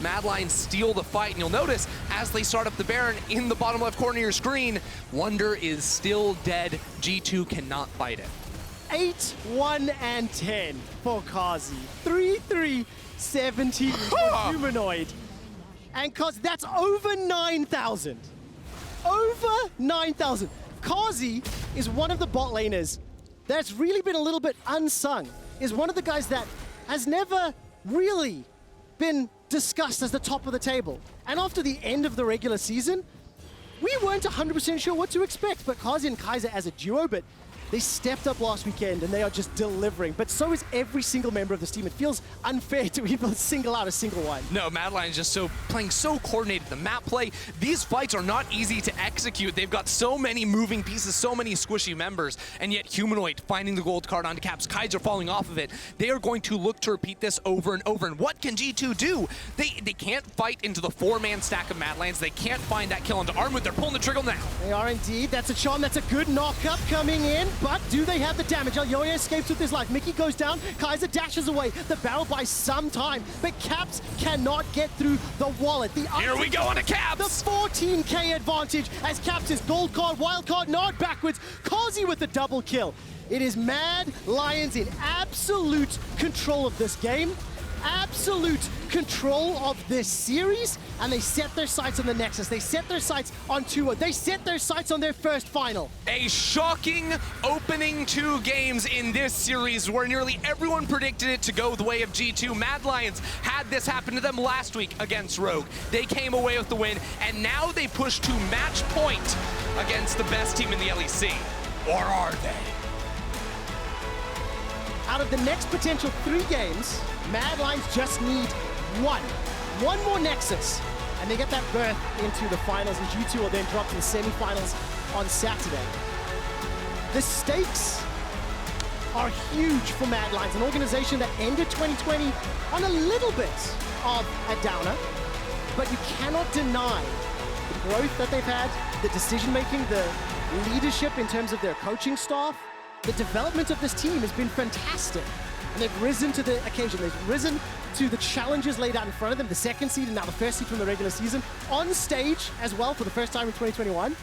Mad Lions steal the fight, and you'll notice as they start up the Baron in the bottom left corner of your screen, Wunder is still dead. G2 cannot fight it. 8-1-10 for Carzzy. 3-3-17 for Humanoid. And Carzzy, that's over 9,000. Over 9,000. Carzzy is one of the bot laners that's really been a little bit unsung. Is one of the guys that has never really been discussed as the top of the table. And after the end of the regular season, we weren't 100% sure what to expect, but Carzzy and Kai'Sa as a duo, but they stepped up last weekend and they are just delivering. But so is every single member of this team. It feels unfair to even single out a single one. No, Mad Lions just playing so coordinated. The map play, these fights are not easy to execute. They've got so many moving pieces, so many squishy members, and yet Humanoid finding the gold card onto Caps, Kaiser falling off of it. They are going to look to repeat this over and over. And what can G2 do? They can't fight into the 4-man stack of Mad Lions. They can't find that kill onto Armut. They're pulling the trigger now. They are indeed. That's a charm. That's a good knock-up coming in. But do they have the damage? Elyoya escapes with his life. Mikyx goes down. Kai'Sa dashes away. The barrel buys some time, but Caps cannot get through the wallet. Here we go on a Caps! The 14k advantage as Caps is gold card, wild card, nod backwards. Carzzy with the double kill. It is Mad Lions in absolute control of this game, absolute control of this series, and they set their sights on the Nexus. They set their sights on 2-0. They set their sights on their first final. A shocking opening 2 games in this series where nearly everyone predicted it to go the way of G2. Mad Lions had this happen to them last week against Rogue. They came away with the win, and now they push to match point against the best team in the LEC. Or are they? Out of the next potential 3 games, Mad Lions just need one more Nexus, and they get that berth into the finals, and G2 will then drop to the semifinals on Saturday. The stakes are huge for Mad Lions, an organization that ended 2020 on a little bit of a downer, but you cannot deny the growth that they've had, the decision-making, the leadership in terms of their coaching staff. The development of this team has been fantastic. And they've risen to the occasion. They've risen to the challenges laid out in front of them, the second seed and now the first seed from the regular season, on stage as well for the first time in 2021.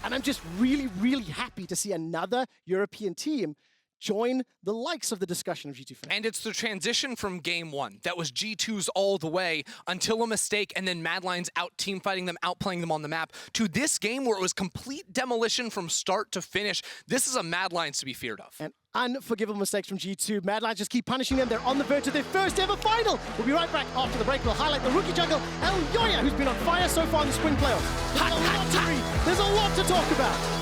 And I'm just really, really happy to see another European team join the likes of the discussion of G2 fans. And it's the transition from game 1 that was G2's all the way until a mistake and then Mad Lions out team fighting them, outplaying them on the map, to this game where it was complete demolition from start to finish. This is a Mad Lions to be feared of. And unforgivable mistakes from G2. Mad Lions just keep punishing them. They're on the verge of their first ever final. We'll be right back after the break. We'll highlight the rookie jungle, Elyoya, who's been on fire so far in the spring playoffs. There's a lot to talk about.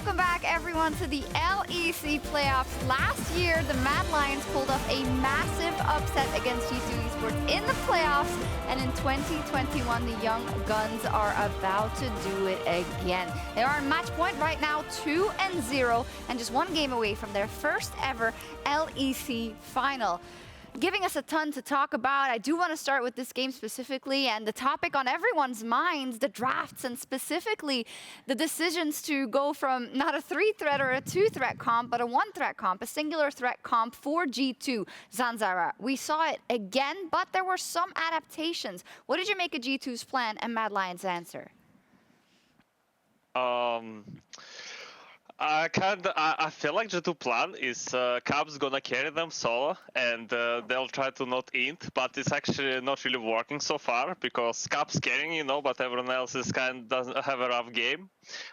welcome back everyone to the LEC playoffs. Last year, the Mad Lions pulled off a massive upset against G2 Esports in the playoffs, and in 2021, the Young Guns are about to do it again. They are on match point right now, 2-0, and just one game away from their first ever LEC final. Giving us a ton to talk about. I do want to start with this game specifically and the topic on everyone's minds, the drafts, and specifically the decisions to go from not a 3-threat or a 2-threat comp, but a 1-threat comp, a singular threat comp for G2 Zanzarah. We saw it again, but there were some adaptations. What did you make of G2's plan and Mad Lions' answer? I feel like G2 plan is Caps gonna carry them solo, and they'll try to not int, but it's actually not really working so far because Caps carrying, you know, but everyone else is doesn't have a rough game.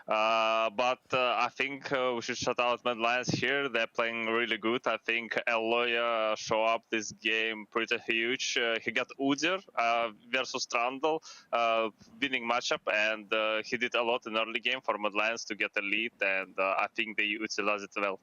But I think we should shout out Mad Lions here. They're playing really good. I think Elyoya show up this game pretty huge. He got Udyr versus Trundle, winning matchup, and he did a lot in early game for Mad Lions to get a lead, and I think they utilize it well.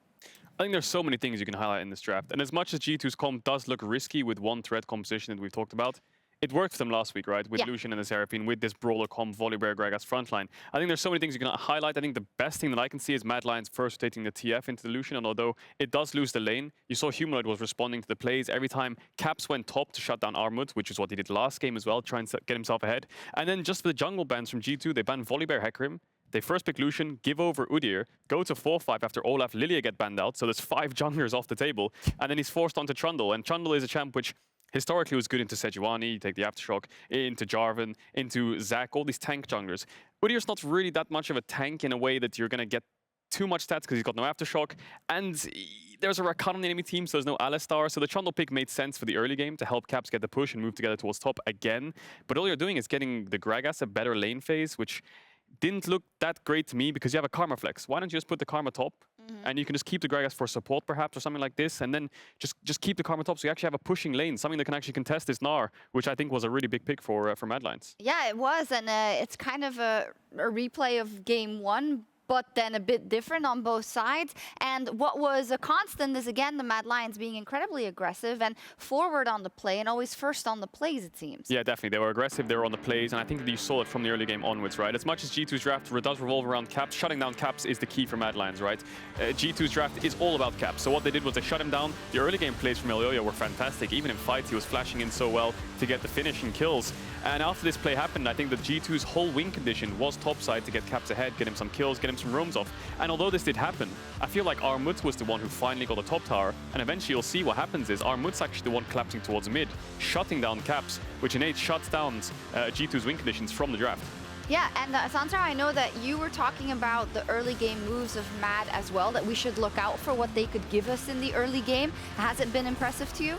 I think there's so many things you can highlight in this draft. And as much as G2's comp does look risky with one threat composition that we've talked about, it worked for them last week, right? With Lucian and the Seraphine, with this brawler comp, Volibear, Gragas frontline. I think there's so many things you can highlight. I think the best thing that I can see is Mad Lions first rotating the TF into the Lucian, and although it does lose the lane, you saw Humanoid was responding to the plays every time Caps went top to shut down Armut, which is what he did last game as well, trying to get himself ahead. And then just for the jungle bans from G2, they banned Volibear, Hecarim. They first pick Lucian, give over Udyr, go to 4-5 after Olaf, Lilia get banned out, so there's 5 junglers off the table, and then he's forced onto Trundle, and Trundle is a champ which historically was good into Sejuani, you take the Aftershock, into Jarvan, into Zac, all these tank junglers. Udyr's not really that much of a tank in a way that you're going to get too much stats because he's got no Aftershock, and there's a Rakan on the enemy team, so there's no Alistar, so the Trundle pick made sense for the early game to help Caps get the push and move together towards top again, but all you're doing is getting the Gragas a better lane phase, which didn't look that great to me because you have a Karma flex. Why don't you just put the Karma top and you can just keep the Gragas for support perhaps or something like this, and then just keep the Karma top so you actually have a pushing lane, something that can actually contest this Gnar, which I think was a really big pick for Mad Lions. Yeah, it was, and it's kind of a replay of game 1, but then a bit different on both sides. And what was a constant is, again, the Mad Lions being incredibly aggressive and forward on the play and always first on the plays, it seems. Yeah, definitely. They were aggressive, they were on the plays, and I think that you saw it from the early game onwards, right? As much as G2's draft does revolve around Caps, shutting down Caps is the key for Mad Lions, right? G2's draft is all about Caps, so what they did was they shut him down. The early game plays from Elyoya were fantastic. Even in fights, he was flashing in so well to get the finishing kills. And after this play happened, I think that G2's whole win condition was topside to get Caps ahead, get him some kills, get him some roams off. And although this did happen, I feel like Armut was the one who finally got a top tower, and eventually you'll see what happens is Armut's actually the one collapsing towards mid, shutting down Caps, which in 8 shuts down G2's win conditions from the draft. Yeah, and Zanzarah, I know that you were talking about the early game moves of Mad as well, that we should look out for what they could give us in the early game. Has it been impressive to you?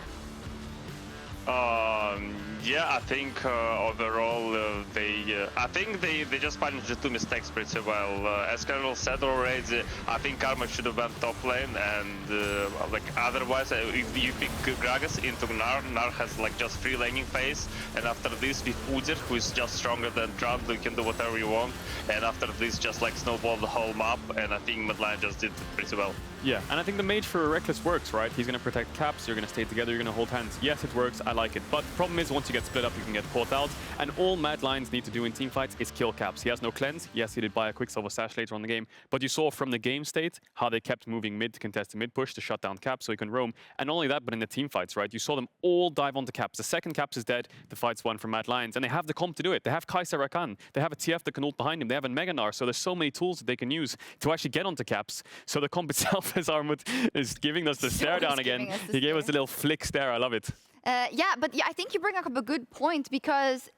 Yeah, I think overall I think they just managed to do mistakes pretty well. As Caedrel said already, I think Karma should have went top lane, and like otherwise, if you pick Gragas into Gnar, Gnar has like just free laning phase, and after this with Udyr, who is just stronger than Trundle, you can do whatever you want, and after this just like snowball the whole map, and I think Mad Lions just did it pretty well. Yeah, and I think the mage for Rekkles works, right? He's going to protect Caps, you're going to stay together, you're going to hold hands. Yes, it works, I like it. But the problem is, once you get split up, you can get caught out. And all Mad Lions need to do in teamfights is kill Caps. He has no cleanse. Yes, he did buy a Quicksilver Sash later on in the game. But you saw from the game state how they kept moving mid to contest the mid push to shut down Caps so he can roam. And not only that, but in the teamfights, right? You saw them all dive onto Caps. The second Caps is dead, the fight's won for Mad Lions. And they have the comp to do it. They have Kai'Sa Rakan. They have a TF that can ult behind him. They have a Mega Gnar. So there's so many tools that they can use to actually get onto Caps. So the comp itself, as Armut is giving us the stare down again. He gave us the little flick stare. I love it. Yeah, but I think you bring up a good point, because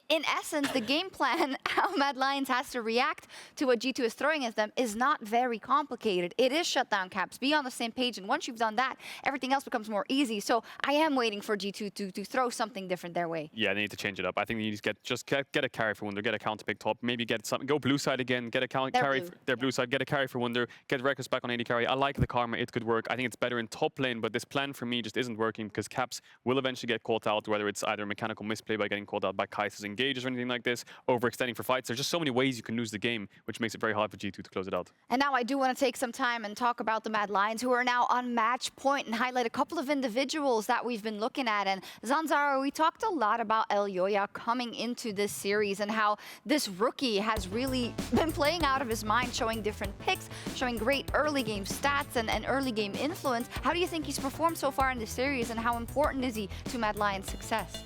in essence, the game plan, how Mad Lions has to react to what G2 is throwing at them, is not very complicated. It is shut down Caps, be on the same page, and once you've done that, everything else becomes more easy. So I am waiting for G2 to throw something different their way. Yeah, they need to change it up. I think you need to get a carry for Wunder, get a counter pick top, maybe get something, go blue side again, get a carry for their blue side, get a carry for Wunder, get Rekkles back on AD carry. I like the Karma, it could work. I think it's better in top lane, but this plan for me just isn't working because Caps will eventually get caught out, whether it's either a mechanical misplay by getting caught out by Kai'Sa versus engages or anything like this, overextending for fights. There's just so many ways you can lose the game, which makes it very hard for G2 to close it out. And now I do want to take some time and talk about the Mad Lions, who are now on match point, and highlight a couple of individuals that we've been looking at. And Zanzarah, we talked a lot about Elyoya coming into this series and how this rookie has really been playing out of his mind, showing different picks, showing great early game stats and early game influence. How do you think he's performed so far in this series, and how important is he to Mad Lions' success?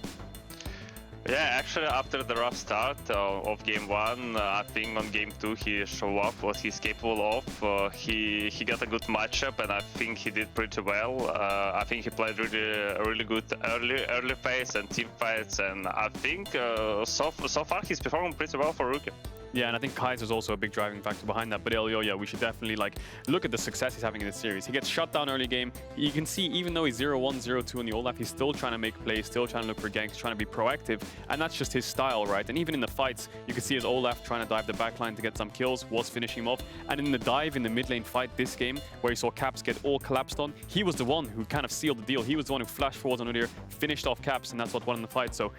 Yeah, actually, after the rough start of game 1, I think on game 2 he showed off what he's capable of. He got a good matchup, and I think he did pretty well. I think he played really good early phase and team fights, and I think so far he's performing pretty well for rookie. Yeah, and I think Kaiser is also a big driving factor behind that. But Elyoya, we should definitely look at the success he's having in this series. He gets shut down early game. You can see, even though he's 0-1, 0-2 in the Olaf, he's still trying to make plays, still trying to look for ganks, trying to be proactive. And that's just his style, right? And even in the fights, you can see his Olaf trying to dive the backline to get some kills, was finishing him off. And in the dive in the mid lane fight this game, where he saw Caps get all collapsed on, he was the one who kind of sealed the deal. He was the one who flashed forwards on Udyr, finished off Caps, and that's what won in the fight. So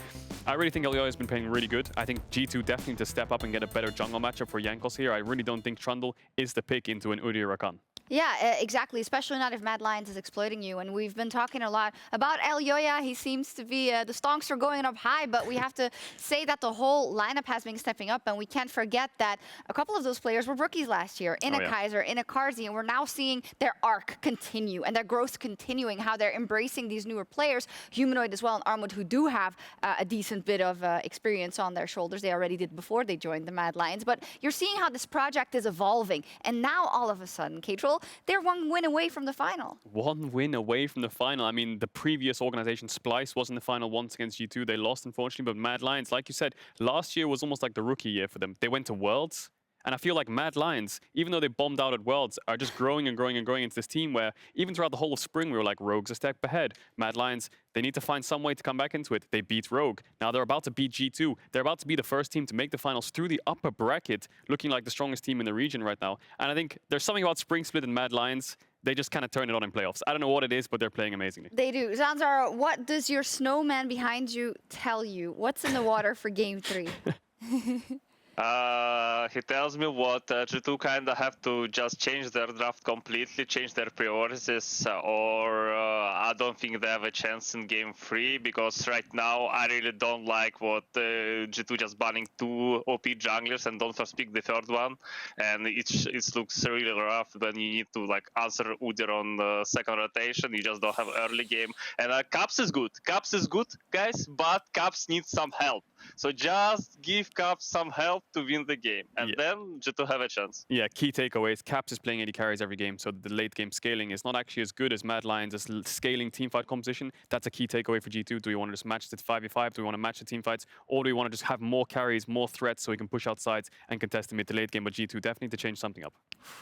I really think Elyoya has been playing really good. I think G2 definitely need to step up and get a better jungle matchup for Jankos here. I really don't think Trundle is the pick into an Udyr Rakan. Yeah, exactly, especially not if Mad Lions is exploiting you. And we've been talking a lot about Elyoya. He seems to be, the stonks are going up high, but we have to say that the whole lineup has been stepping up, and we can't forget that a couple of those players were rookies last year, in a Kaiser, in a Carzzy, and we're now seeing their arc continue and their growth continuing, how they're embracing these newer players, Humanoid as well, and Armut, who do have a decent bit of experience on their shoulders. They already did before they joined the Mad Lions, but you're seeing how this project is evolving, and now all of a sudden, Caedrel, they're one win away from the final. One win away from the final. I mean, the previous organization, Splice, was in the final once against G2. They lost, unfortunately, but Mad Lions, like you said, last year was almost like the rookie year for them. They went to Worlds, and I feel like Mad Lions, even though they bombed out at Worlds, are just growing and growing and growing into this team where even throughout the whole of spring, we were like, Rogue's a step ahead. Mad Lions, they need to find some way to come back into it. They beat Rogue. Now they're about to beat G2. They're about to be the first team to make the finals through the upper bracket, looking like the strongest team in the region right now. And I think there's something about Spring Split and Mad Lions. They just kind of turn it on in playoffs. I don't know what it is, but they're playing amazingly. They do. Zanzarah, what does your snowman behind you tell you? What's in the water for game 3? He tells me what G2 kind of have to just change their draft completely, change their priorities, or I don't think they have a chance in game 3, because right now I really don't like what G2 just banning 2 OP junglers and don't first pick the third one, and it looks really rough when you need to answer Udyr on the second rotation. You just don't have early game, and Caps is good, guys, but Caps needs some help. So just give Caps some help to win the game, and then G2 have a chance. Yeah, key takeaways. Caps is playing AD carries every game, so the late game scaling is not actually as good as Mad Lions' scaling teamfight composition. That's a key takeaway for G2. Do we want to just match it 5v5? Do we want to match the teamfights? Or do we want to just have more carries, more threats, so we can push out sides and contest the mid to late game? But G2 definitely need to change something up.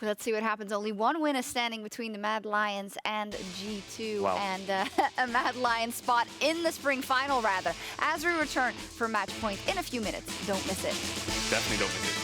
Let's see what happens. Only one win is standing between the Mad Lions and G2, and a Mad Lions spot in the spring final, rather, as we return for match point in a few minutes. Don't miss it. Definitely don't miss it.